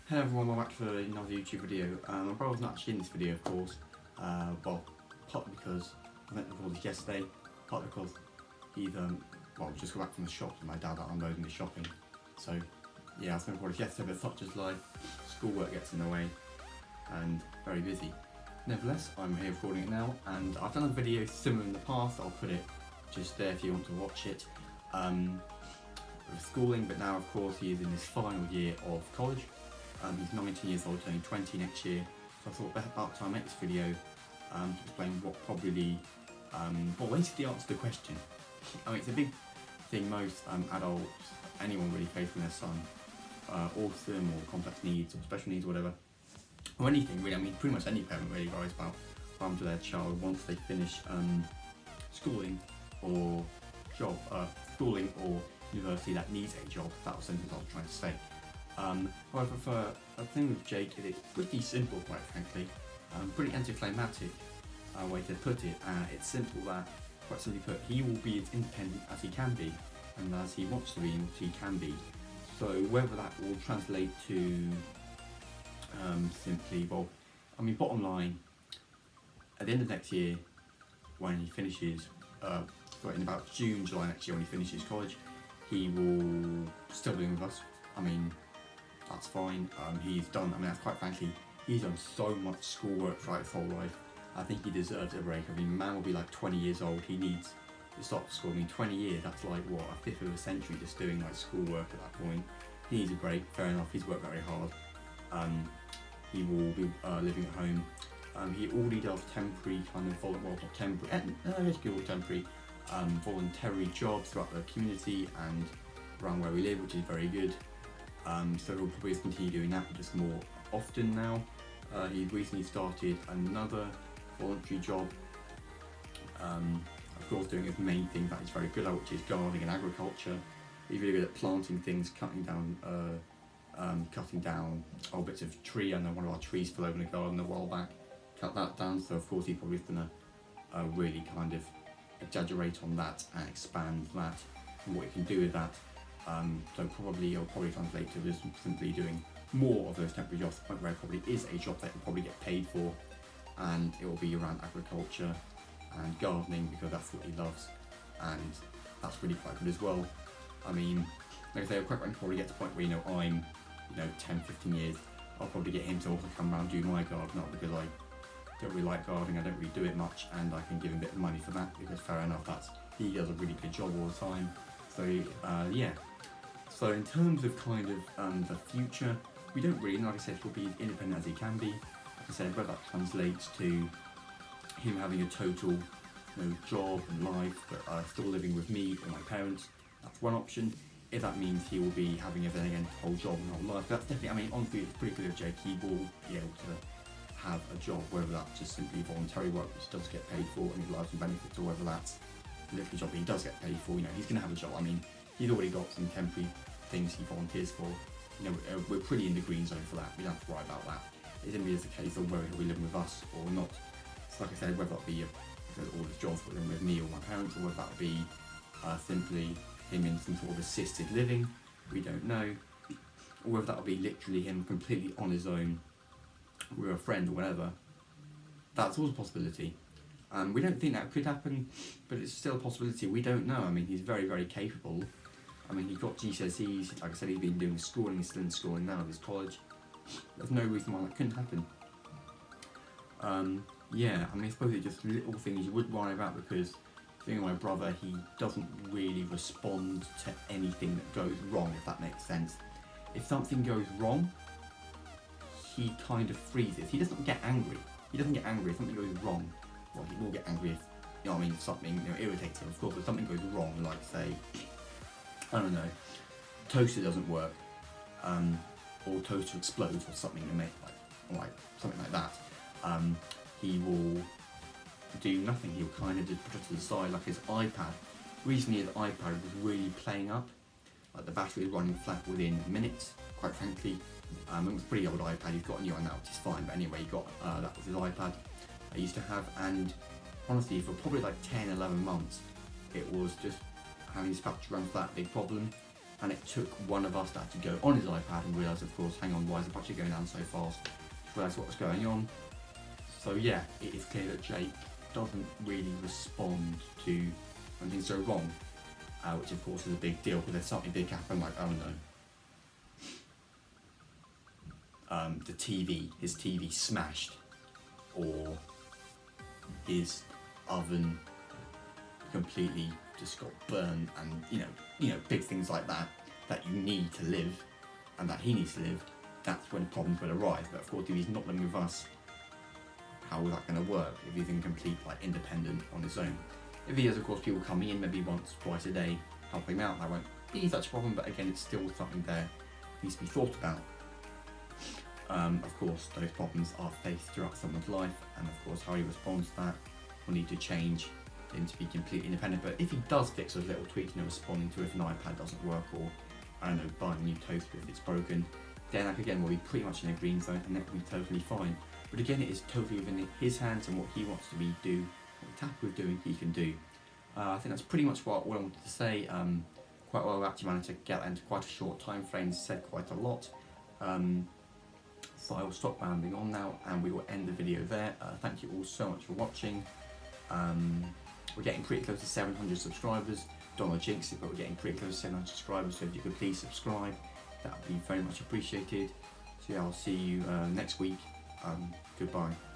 Hello everyone, welcome back for another YouTube video. My brother's not actually in this video, of course. Well, partly because I meant to record this yesterday, partly because he's just got back from the shop and my dad out unloading the shopping. So yeah, I was going to record this yesterday, but such as life, schoolwork gets in the way and very busy. Nevertheless, I'm here recording it now, and I've done a video similar in the past. I'll put it just there if you want to watch it. With schooling, but now of course he is in his final year of college. He's 19 years old, turning 20 next year, so I thought about time I make this video to explain what probably, basically answer the question. I mean, it's a big thing most adults, anyone really facing their son, autism or complex needs or special needs or whatever, or anything really. I mean, pretty much any parent really worries about harm to their child once they finish schooling or job, schooling or university that needs a job. That was something I was trying to say. However, for a thing with Jake, it's pretty simple, quite frankly. Pretty anticlimactic way to put it. It's simple that, quite simply put, he will be as independent as he can be, and as he wants to be and what he can be. So whether that will translate to simply, well, I mean, bottom line, at the end of next year, when he finishes, in about June, July next year, when he finishes college, he will still be with us. I mean, that's fine. He's done, I mean, that's quite frankly, he's done so much schoolwork throughout his whole life. I think he deserves a break. I mean, man will be like 20 years old, he needs to stop school. I mean, 20 years, that's like, what, a fifth of a century just doing like schoolwork at that point. He needs a break, fair enough, he's worked very hard. He will be living at home. He already does temporary kind of, voluntary jobs throughout the community and around where we live, which is very good. So he'll probably continue doing that, but just more often now. He recently started another voluntary job, of course doing his main thing that he's very good at, which is gardening and agriculture. He's really good at planting things, cutting down old bits of tree. I know one of our trees fell over in the garden a while back, cut that down, so of course he's probably going to really kind of exaggerate on that and expand that and what he can do with that. So it'll probably translate to just simply doing more of those temporary jobs, where there probably is a job that he'll probably get paid for, and it will be around agriculture and gardening because that's what he loves, and that's really quite good as well. I mean, like I say, I'll probably get to the point where, I'm 10, 15 years, I'll probably get him to also come around and do my garden, not because I don't really like gardening, I don't really do it much, and I can give him a bit of money for that, because fair enough, he does a really good job all the time. So yeah. So in terms of kind of the future, we don't really know. Like I said, he'll be as independent as he can be. Like I said, whether that translates to him having a total job and life, but still living with me or my parents, that's one option. If that means he will be having a whole job and whole life, that's definitely, I mean, honestly, it's pretty good of Jake. He will be able to have a job, whether that's just simply voluntary work, which does get paid for, and he lives and benefits, or whether that's literally a job that he does get paid for. He's going to have a job. I mean, he's already got some temporary things he volunteers for. We're pretty in the green zone for that. We don't have to worry about that. It's going to be just a case of whether he'll be living with us or not. So like I said, whether that be all his jobs with me or my parents, or whether that be simply him in some sort of assisted living, we don't know. Or whether that'll be literally him completely on his own with a friend or whatever. That's also a possibility. We don't think that could happen, but it's still a possibility. We don't know. I mean, he's very, very capable. I mean, he got GCSEs, like I said, he's been doing schooling, he's still in schooling now at his college. There's no reason why that couldn't happen. Yeah, I mean, I suppose it's just little things you would worry about, because being my brother, he doesn't really respond to anything that goes wrong, if that makes sense. If something goes wrong, he kind of freezes. He doesn't get angry. He doesn't get angry if something goes wrong. Well, he will get angry if, if something irritates him, of course. If something goes wrong, like say, I don't know, toaster doesn't work, or toaster explodes or something, like something like that, he will do nothing. He'll kind of just put it to the side, like his iPad. Recently his iPad was really playing up, like the battery was running flat within minutes, quite frankly. It was a pretty old iPad, he's got a new one now, which is fine, but anyway, that was his iPad I used to have, and honestly, for probably like 10, 11 months, it was just having his battery run flat, big problem. and it took one of us to actually go on his iPad and realise, of course, hang on, why is the battery going down so fast? To realise what was going on. So yeah, it is clear that Jake doesn't really respond to when things go wrong, which of course is a big deal, because there's something big happen, like, oh no, his TV smashed, or his oven completely just got burned, and you know, big things like that you need to live, and that he needs to live. That's when problems will arise. But of course, if he's not living with us, how is that going to work? If he's in complete independent on his own. If he has, of course, people coming in maybe once, twice a day, helping him out, that won't be such a problem. But again, it's still something there needs to be thought about. Of course, those problems are faced throughout someone's life, and of course, how he responds to that will need to change him to be completely independent. But if he does fix those little tweaks, responding to if an iPad doesn't work, or I don't know, buying a new toaster if it's broken, then again we'll be pretty much in a green zone, and that will be totally fine. But again, it is totally within his hands, and what he wants to do, what he's happy with doing, he can do. I think that's pretty much what I wanted to say. Quite well, I've actually managed to get into quite a short time frame, said quite a lot. So I will stop rambling on now, and we will end the video there. Thank you all so much for watching. We're getting pretty close to 700 subscribers. Don't want to jinx it, but we're getting pretty close to 700 subscribers, so if you could please subscribe, that would be very much appreciated. So yeah, I'll see you next week. Goodbye.